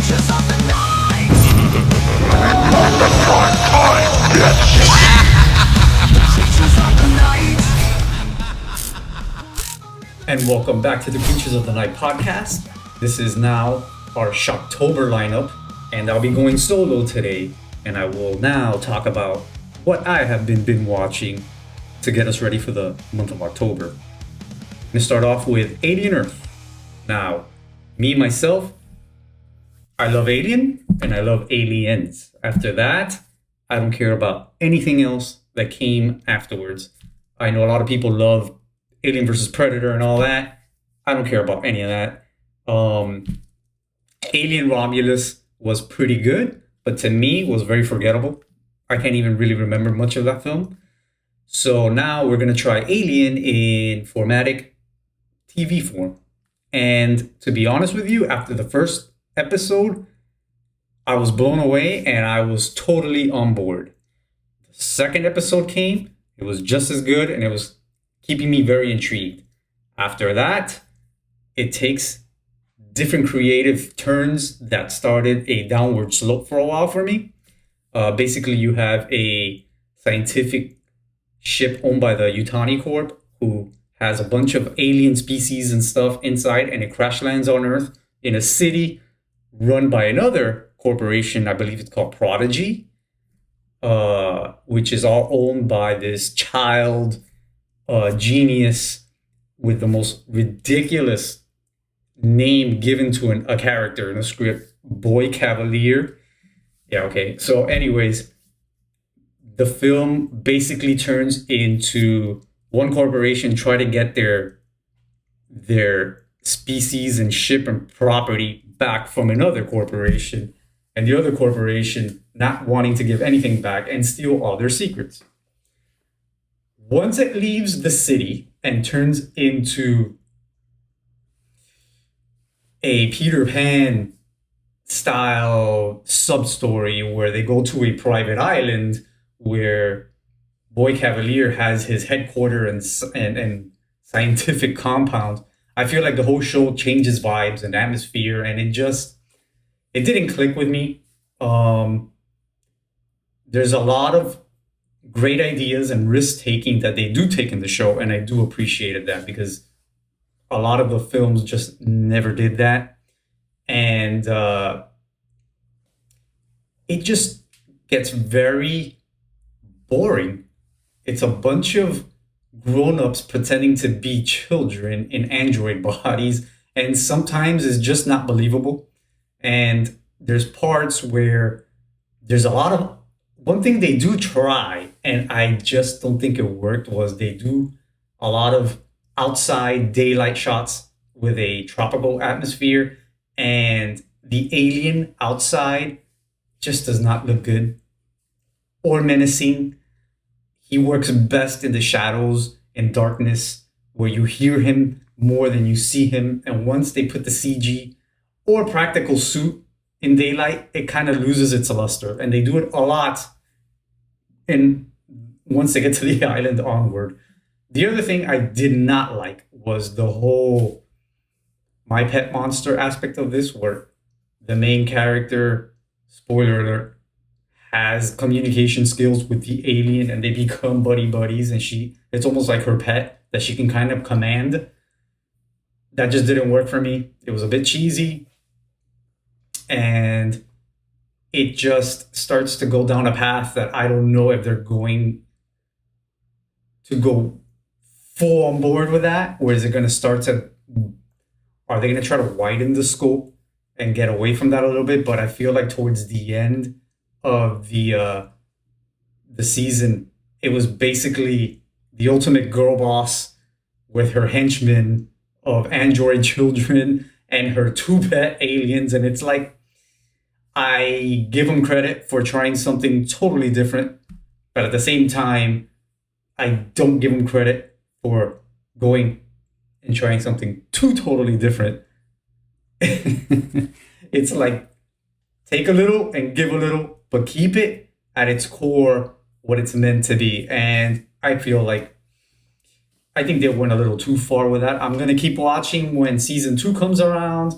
And welcome back to the Creatures of the Night podcast. This is now our Shocktober lineup, and I'll be going solo today, and I will now talk about what I have been watching to get us ready for the month of October. I'm going to start off with Alienearth. Now, me, myself, I love Alien, and I love Aliens. After that, I don't care about anything else that came afterwards. I know a lot of people love Alien versus Predator and all that. I don't care about any of that. Alien Romulus was pretty good, but to me was very forgettable. I can't even really remember much of that film. So now we're going to try Alien in formatic TV form. And to be honest with you, after the first episode, I was blown away and I was totally on board. The second episode came, it was just as good, and it was keeping me very intrigued. After that, it takes different creative turns that started a downward slope for a while for me. Basically, you have a scientific ship owned by the Yutani Corp who has a bunch of alien species and stuff inside, and it crash lands on Earth in a city run by another corporation. I believe it's called Prodigy, which is all owned by this child genius with the most ridiculous name given to a character in a script, Boy Cavalier. Yeah, okay. So anyways, the film basically turns into one corporation try to get their species and ship and property back from another corporation, and the other corporation not wanting to give anything back and steal all their secrets. Once it leaves the city and turns into a Peter Pan style sub-story where they go to a private island where Boy Cavalier has his headquarters and scientific compound, I feel like the whole show changes vibes and atmosphere, and it didn't click with me. There's a lot of great ideas and risk-taking that they do take in the show, and I do appreciate that because a lot of the films just never did that. And it just gets very boring. It's a bunch of grown-ups pretending to be children in android bodies, and sometimes it's just not believable. And there's parts where there's a lot of... One thing they do try, and I just don't think it worked, was they do a lot of outside daylight shots with a tropical atmosphere, and the alien outside just does not look good or menacing. He works best in the shadows and darkness where you hear him more than you see him. And once they put the CG or practical suit in daylight, it kind of loses its luster. And they do it a lot. And once they get to the island onward. The other thing I did not like was the whole My Pet Monster aspect of this, where the main character, spoiler alert, has communication skills with the alien and they become buddies, and it's almost like her pet that she can kind of command. That just didn't work for me. It was a bit cheesy, and it just starts to go down a path that I don't know if they're going to go full on board with that, or is it going to are they going to try to widen the scope and get away from that a little bit? But I feel like towards the end of the season, it was basically the ultimate girl boss with her henchmen of android children and her two pet aliens. And it's like, I give them credit for trying something totally different, but at the same time, I don't give them credit for going and trying something too totally different. It's like, take a little and give a little, but keep it at its core what it's meant to be. And I feel like, I think they went a little too far with that. I'm going to keep watching when season 2 comes around,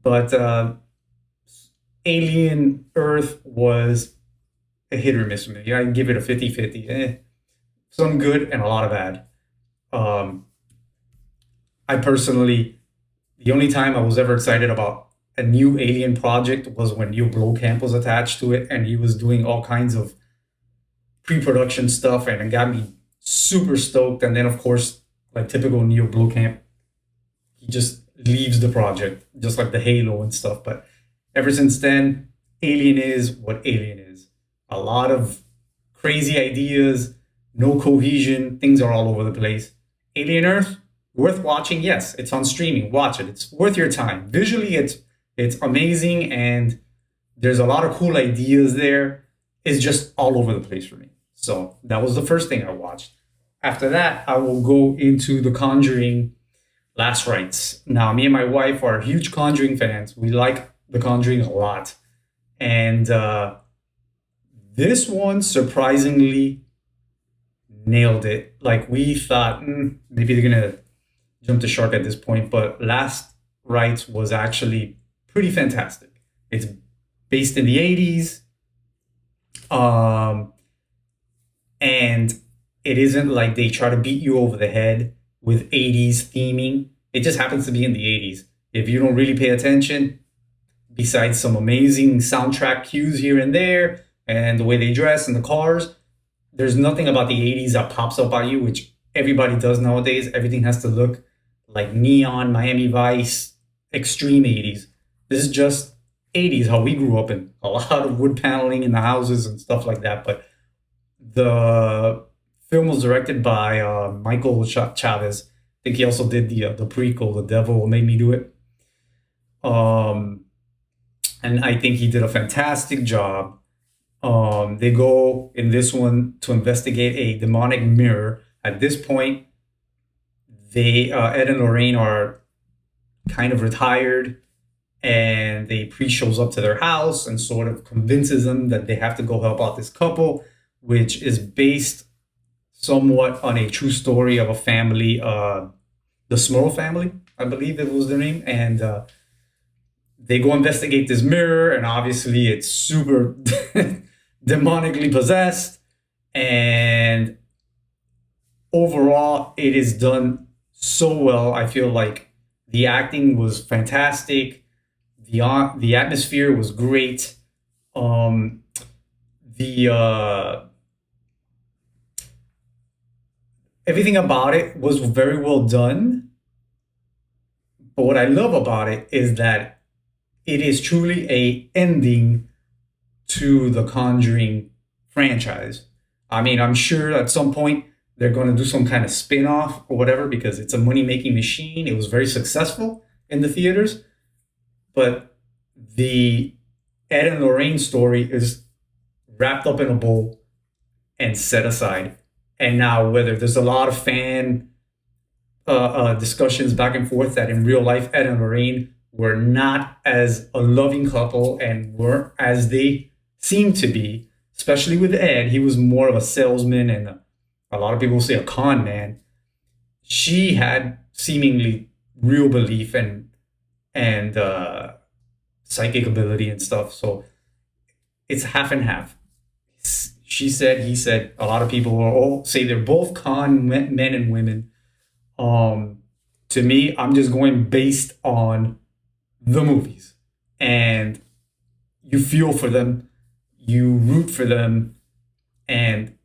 but Alien Earth was a hit or miss for me. I give it a 50-50. Some good and a lot of bad. Um, I personally, the only time I was ever excited about a new Alien project was when Neil Blomkamp was attached to it, and he was doing all kinds of pre-production stuff, and it got me super stoked. And then, of course, like typical Neil Blomkamp, he just leaves the project, just like the Halo and stuff. But ever since then, Alien is what Alien is. A lot of crazy ideas, no cohesion, things are all over the place. Alien Earth, worth watching. Yes, it's on streaming. Watch it. It's worth your time. Visually, it's amazing, and there's a lot of cool ideas there. It's just all over the place for me. So that was the first thing I watched. After that, I will go into The Conjuring Last Rites. Now, me and my wife are huge Conjuring fans. We like The Conjuring a lot. And this one surprisingly nailed it. Like, we thought, maybe they're going to jump the shark at this point, but Last Rites was actually pretty fantastic. It's based in the 80s. And it isn't like they try to beat you over the head with 80s theming. It just happens to be in the 80s. If you don't really pay attention, besides some amazing soundtrack cues here and there, and the way they dress and the cars, there's nothing about the 80s that pops up at you, which everybody does nowadays. Everything has to look like neon, Miami Vice, extreme 80s. This is just 80s, how we grew up in. A lot of wood paneling in the houses and stuff like that. But the film was directed by Michael Chavez. I think he also did the prequel, The Devil Made Me Do It. And I think he did a fantastic job. They go in this one to investigate a demonic mirror. At this point, Ed and Lorraine are kind of retired, and the priest shows up to their house and sort of convinces them that they have to go help out this couple, which is based somewhat on a true story of a family, the Smurl family, I believe it was their name. And they go investigate this mirror, and obviously it's super demonically possessed. And overall, it is done so well. I feel like the acting was fantastic. The atmosphere was great. Everything about it was very well done. But what I love about it is that it is truly a ending to the Conjuring franchise. I mean, I'm sure at some point they're going to do some kind of spin-off or whatever, because it's a money-making machine. It was very successful in the theaters. But the Ed and Lorraine story is wrapped up in a bowl and set aside. And now, whether there's a lot of fan discussions back and forth that in real life, Ed and Lorraine were not as a loving couple and weren't as they seemed to be, especially with Ed. He was more of a salesman and a lot of people say a con man. She had seemingly real belief and psychic ability and stuff. So it's half and half. She said, he said. A lot of people all say they're both con men and women. To me, I'm just going based on the movies, and you feel for them, you root for them, and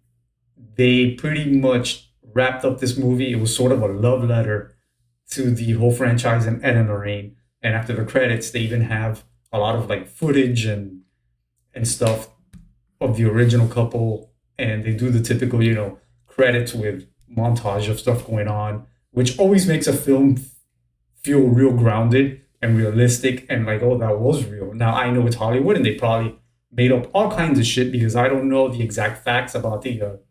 they pretty much wrapped up this movie. It was sort of a love letter to the whole franchise and Ed and Lorraine. And after the credits, they even have a lot of like footage and stuff of the original couple, and they do the typical, credits with montage of stuff going on, which always makes a film feel real grounded and realistic and like, oh, that was real. Now, I know it's Hollywood and they probably made up all kinds of shit, because I don't know the exact facts about the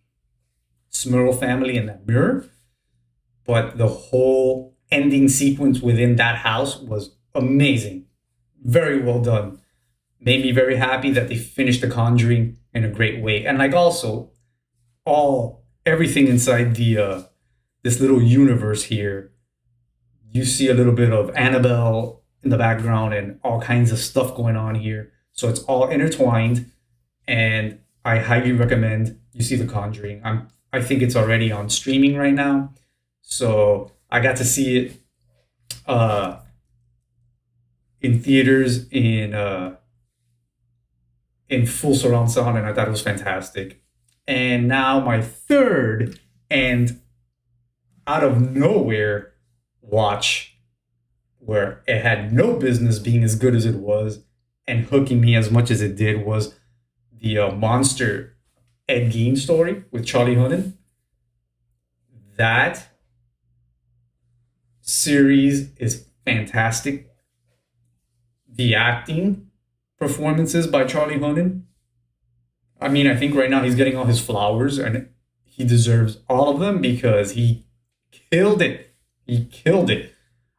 Smurl family and that mirror, but the whole ending sequence within that house was amazing. Very well done. Made me very happy that they finished The Conjuring in a great way. And like also everything inside the this little universe here, you see a little bit of Annabelle in the background and all kinds of stuff going on here. So it's all intertwined, and I highly recommend you see The Conjuring. I think it's already on streaming right now. So I got to see it uh, in theaters in full surround sound, and I thought it was fantastic. And now my third and out of nowhere watch, where it had no business being as good as it was and hooking me as much as it did, was the Monster Ed Gein story with Charlie Hunnam. That series is fantastic. The acting performances by Charlie Hunnam. I mean, I think right now he's getting all his flowers, and he deserves all of them because he killed it. He killed it.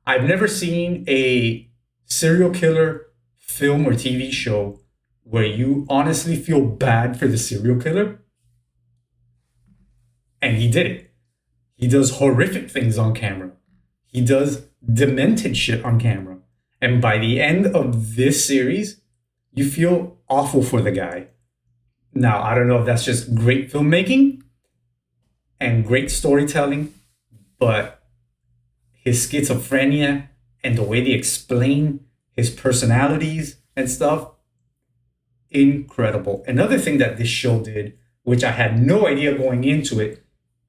I've never seen a serial killer film or TV show where you honestly feel bad for the serial killer. And he did it. He does horrific things on camera. He does demented shit on camera. And by the end of this series, you feel awful for the guy. Now, I don't know if that's just great filmmaking and great storytelling, but his schizophrenia and the way they explain his personalities and stuff, incredible. Another thing that this show did, which I had no idea going into it,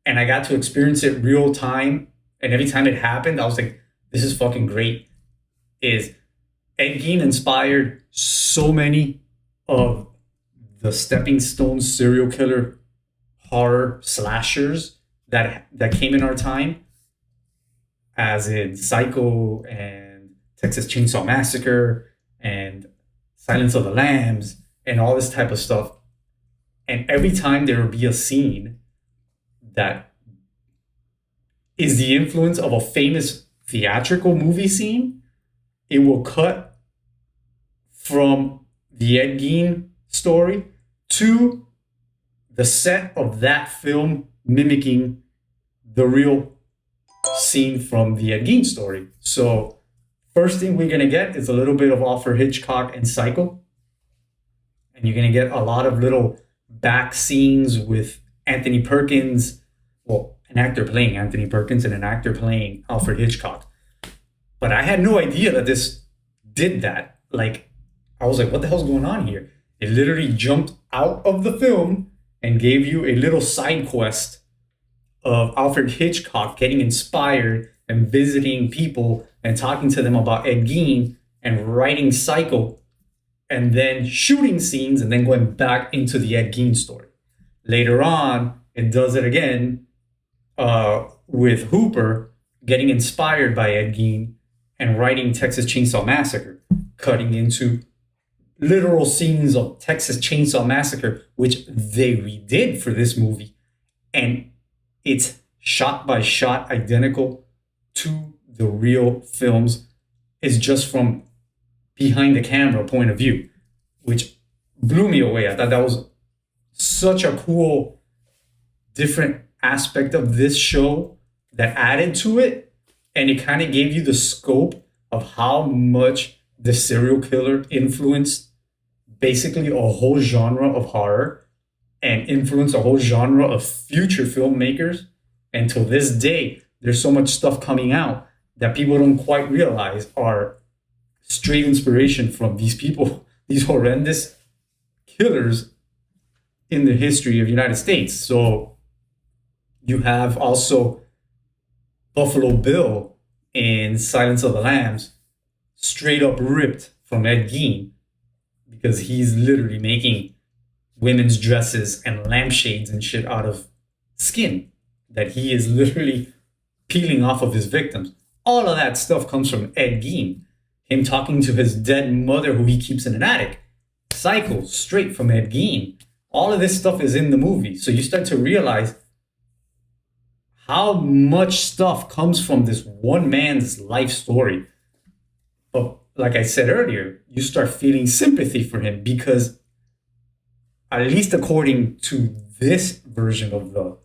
and I got to experience it real time, and every time it happened, I was like, this is fucking great, is Ed Gein inspired so many of the stepping stone serial killer horror slashers that came in our time, as in Psycho and Texas Chainsaw Massacre and Silence of the Lambs and all this type of stuff. And every time there will be a scene that is the influence of a famous theatrical movie scene, it will cut from the Ed Gein story to the set of that film mimicking the real scene from the Ed Gein story. So first thing we're going to get is a little bit of Alfred Hitchcock and Psycho. And you're going to get a lot of little back scenes with Anthony Perkins, well, an actor playing Anthony Perkins and an actor playing Alfred Hitchcock. But I had no idea that this did that. Like, I was like, what the hell's going on here? It literally jumped out of the film and gave you a little side quest of Alfred Hitchcock getting inspired and visiting people and talking to them about Ed Gein and writing Psycho, and then shooting scenes and then going back into the Ed Gein story. Later on, it does it again with Hooper getting inspired by Ed Gein and writing Texas Chainsaw Massacre, cutting into literal scenes of Texas Chainsaw Massacre, which they redid for this movie. And it's shot by shot identical to the real films. It's just from behind the camera point of view, which blew me away. I thought that was such a cool, different aspect of this show that added to it. And it kind of gave you the scope of how much the serial killer influenced basically a whole genre of horror and influenced a whole genre of future filmmakers. And to this day, there's so much stuff coming out that people don't quite realize are straight inspiration from these people, these horrendous killers in the history of the United States. So you have also Buffalo Bill in Silence of the Lambs, straight up ripped from Ed Gein, because he's literally making women's dresses and lampshades and shit out of skin that he is literally peeling off of his victims. All of that stuff comes from Ed Gein. Him talking to his dead mother who he keeps in an attic. Psycho, straight from Ed Gein. All of this stuff is in the movie. So you start to realize how much stuff comes from this one man's life story. But like I said earlier, you start feeling sympathy for him because, at least according to this version of the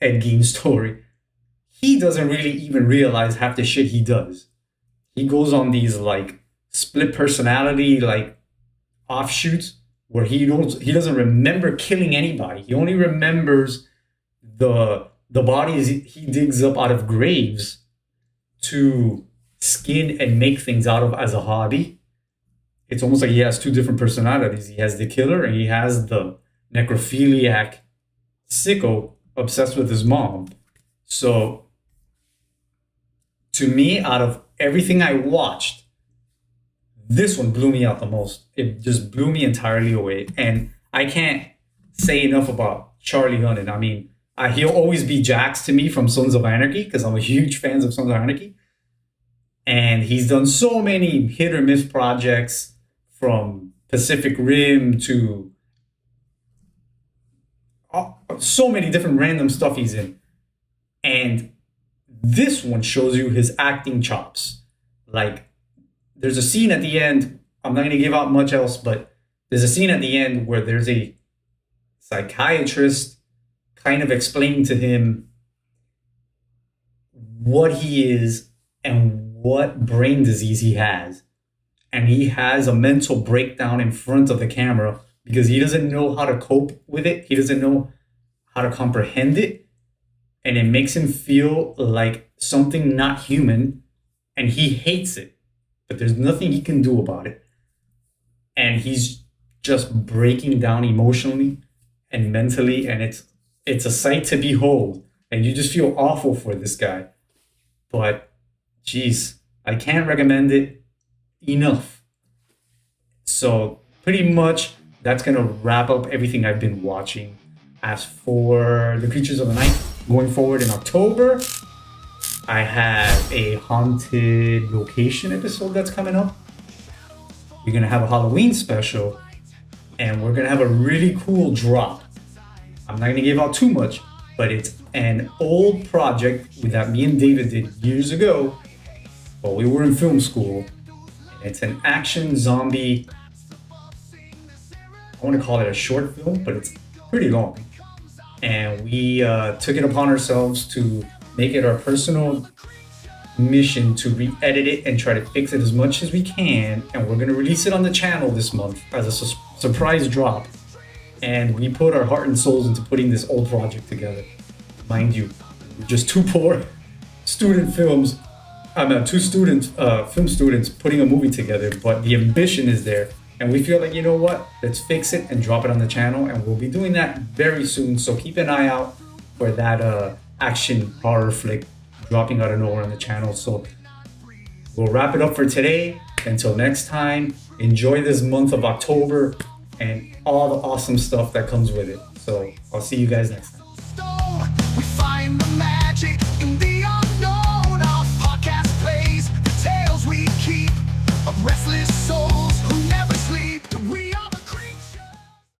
Ed Gein story, he doesn't really even realize half the shit he does. He goes on these like split personality, like offshoots where he doesn't remember killing anybody. He only remembers the bodies he digs up out of graves to skin and make things out of as a hobby. It's almost like he has two different personalities. He has the killer and he has the necrophiliac sicko obsessed with his mom. So to me, out of everything I watched, this one blew me out the most. It just blew me entirely away. And I can't say enough about Charlie Hunnam. I mean, he'll always be Jax to me from Sons of Anarchy because I'm a huge fan of Sons of Anarchy. And he's done so many hit or miss projects, from Pacific Rim to so many different random stuff he's in. And this one shows you his acting chops. Like, there's a scene at the end, I'm not going to give out much else, but there's a scene at the end where there's a psychiatrist kind of explaining to him what he is and what brain disease he has. And he has a mental breakdown in front of the camera because he doesn't know how to cope with it. He doesn't know how to comprehend it. And it makes him feel like something not human. And he hates it. But there's nothing he can do about it. And he's just breaking down emotionally and mentally. And it's a sight to behold. And you just feel awful for this guy. But, geez, I can't recommend it enough. So pretty much that's going to wrap up everything I've been watching. As for the Creatures of the Night, going forward in October, I have a haunted location episode that's coming up. We're going to have a Halloween special, and we're going to have a really cool drop. I'm not going to give out too much, but it's an old project that me and David did years ago while we were in film school. It's an action zombie, I want to call it a short film, but it's pretty long. And we took it upon ourselves to make it our personal mission to re-edit it and try to fix it as much as we can. And we're going to release it on the channel this month as a surprise drop. And we put our heart and souls into putting this old project together. Mind you, we're just two poor student films. Two film students putting a movie together, but the ambition is there. And we feel like, you know what, let's fix it and drop it on the channel. And we'll be doing that very soon. So keep an eye out for that action horror flick dropping out of nowhere on the channel. So we'll wrap it up for today. Until next time, enjoy this month of October and all the awesome stuff that comes with it. So I'll see you guys next time. We find the magic.